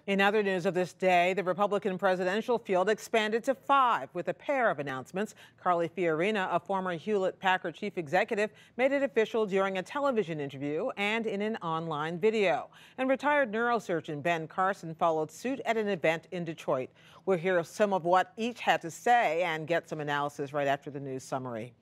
In other news of this day, the Republican presidential field expanded to 5 with a pair of announcements. Carly Fiorina, a former Hewlett-Packard chief executive, made it official during a television interview and in an online video. And retired neurosurgeon Ben Carson followed suit at an event in Detroit. We'll hear some of what each had to say and get some analysis right after the news summary.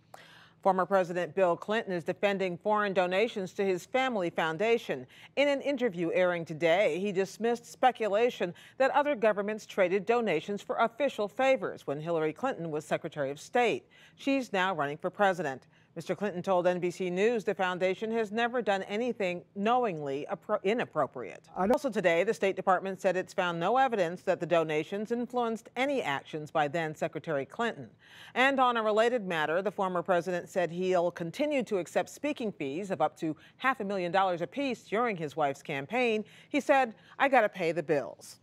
Former President Bill Clinton is defending foreign donations to his family foundation. In an interview airing today, he dismissed speculation that other governments traded donations for official favors when Hillary Clinton was Secretary of State. She's now running for president. Mr. Clinton told NBC News the foundation has never done anything knowingly inappropriate. Also today, the State Department said it's found no evidence that the donations influenced any actions by then Secretary Clinton. And on a related matter, the former president said he'll continue to accept speaking fees of up to $500,000 apiece during his wife's campaign. He said, "I got to pay the bills."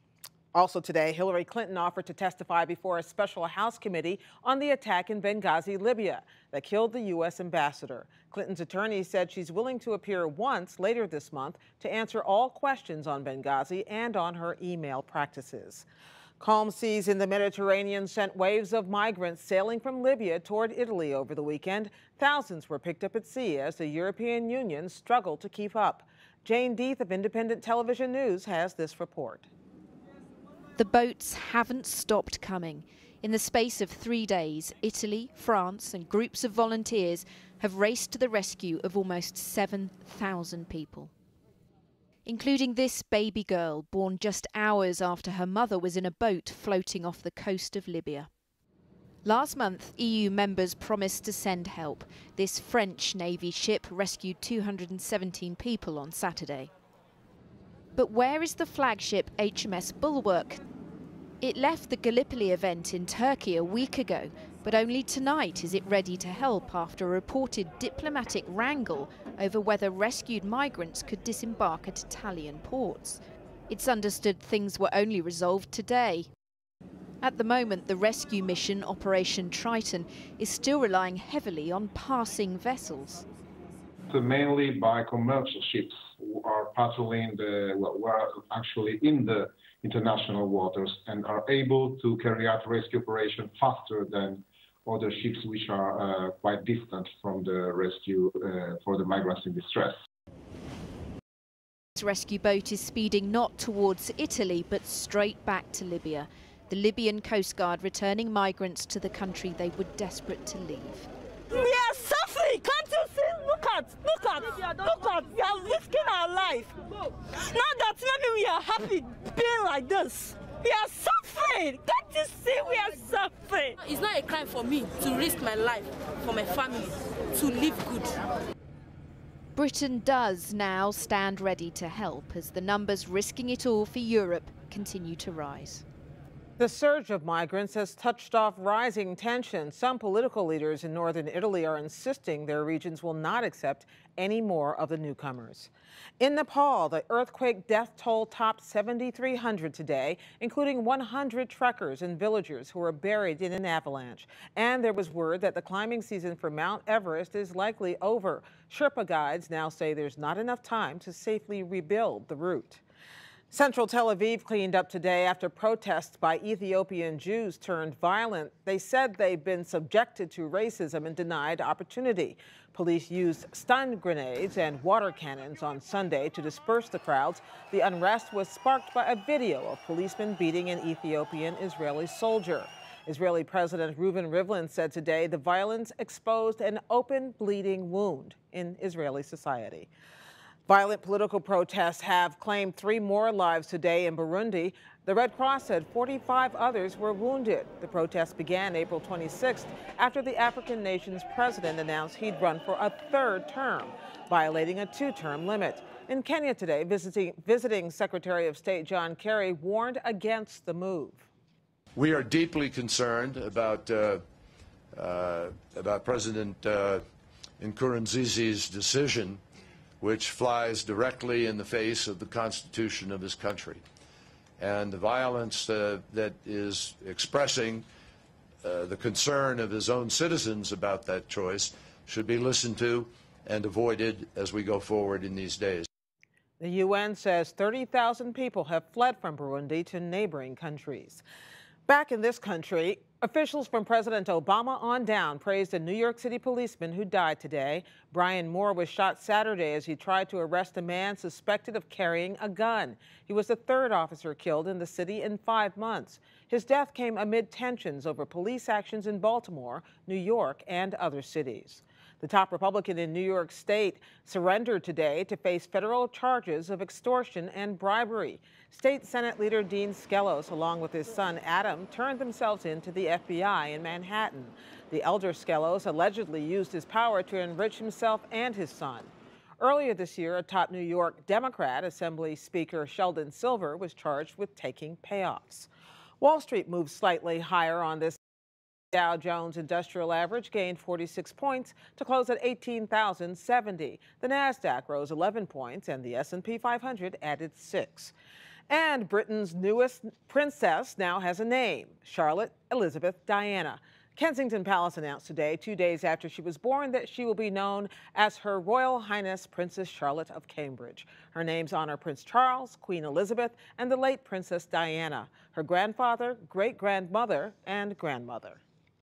Also today, Hillary Clinton offered to testify before a special House committee on the attack in Benghazi, Libya, that killed the U.S. ambassador. Clinton's attorney said she's willing to appear once later this month to answer all questions on Benghazi and on her email practices. Calm seas in the Mediterranean sent waves of migrants sailing from Libya toward Italy over the weekend. Thousands were picked up at sea as the European Union struggled to keep up. Jane Deeth of Independent Television News has this report. The boats haven't stopped coming. In the space of 3 days, Italy, France and groups of volunteers have raced to the rescue of almost 7,000 people, including this baby girl born just hours after her mother was in a boat floating off the coast of Libya. Last month, EU members promised to send help. This French Navy ship rescued 217 people on Saturday. But where is the flagship HMS Bulwark? It left the Gallipoli event in Turkey a week ago, but only tonight is it ready to help after a reported diplomatic wrangle over whether rescued migrants could disembark at Italian ports. It's understood things were only resolved today. At the moment, the rescue mission, Operation Triton, is still relying heavily on passing vessels. Mainly by commercial ships who are patrolling who are actually in the international waters and are able to carry out rescue operations faster than other ships which are quite distant from the rescue for the migrants in distress. This rescue boat is speeding not towards Italy but straight back to Libya. The Libyan Coast Guard returning migrants to the country they were desperate to leave. We are suffering. Can't you see? Look at. We are risking our life. Now that maybe we are happy being like this, we are suffering. Can't you see we are suffering? It's not a crime for me to risk my life for my family, to live good. Britain does now stand ready to help as the numbers risking it all for Europe continue to rise. The surge of migrants has touched off rising tension. Some political leaders in northern Italy are insisting their regions will not accept any more of the newcomers. In Nepal, the earthquake death toll topped 7,300 today, including 100 trekkers and villagers who were buried in an avalanche. And there was word that the climbing season for Mount Everest is likely over. Sherpa guides now say there's not enough time to safely rebuild the route. Central Tel Aviv cleaned up today after protests by Ethiopian Jews turned violent. They said they've been subjected to racism and denied opportunity. Police used stun grenades and water cannons on Sunday to disperse the crowds. The unrest was sparked by a video of policemen beating an Ethiopian Israeli soldier. Israeli President Reuven Rivlin said today the violence exposed an open bleeding wound in Israeli society. Violent political protests have claimed 3 more lives today in Burundi. The Red Cross said 45 others were wounded. The protests began April 26th after the African nation's president announced he'd run for a 3rd term, violating a 2-term limit. In Kenya today, visiting Secretary of State John Kerry warned against the move. We are deeply concerned about President Nkurunziza's decision, which flies directly in the face of the Constitution of his country. And the violence that is expressing the concern of his own citizens about that choice should be listened to and avoided as we go forward in these days. The UN says 30,000 people have fled from Burundi to neighboring countries. Back in this country, officials from President Obama on down praised a New York City policeman who died today. Brian Moore was shot Saturday as he tried to arrest a man suspected of carrying a gun. He was the third officer killed in the city in 5 months. His death came amid tensions over police actions in Baltimore, New York, and other cities. The top Republican in New York State surrendered today to face federal charges of extortion and bribery. State Senate Leader Dean Skelos, along with his son Adam, turned themselves in to the FBI in Manhattan. The elder Skelos allegedly used his power to enrich himself and his son. Earlier this year, a top New York Democrat, Assembly Speaker Sheldon Silver, was charged with taking payoffs. Wall Street moved slightly higher on this. Dow Jones Industrial Average gained 46 points to close at 18,070. The Nasdaq rose 11 points and the S&P 500 added 6. And Britain's newest princess now has a name, Charlotte Elizabeth Diana. Kensington Palace announced today, 2 days after she was born, that she will be known as Her Royal Highness Princess Charlotte of Cambridge. Her names honor Prince Charles, Queen Elizabeth, and the late Princess Diana, her grandfather, great-grandmother, and grandmother.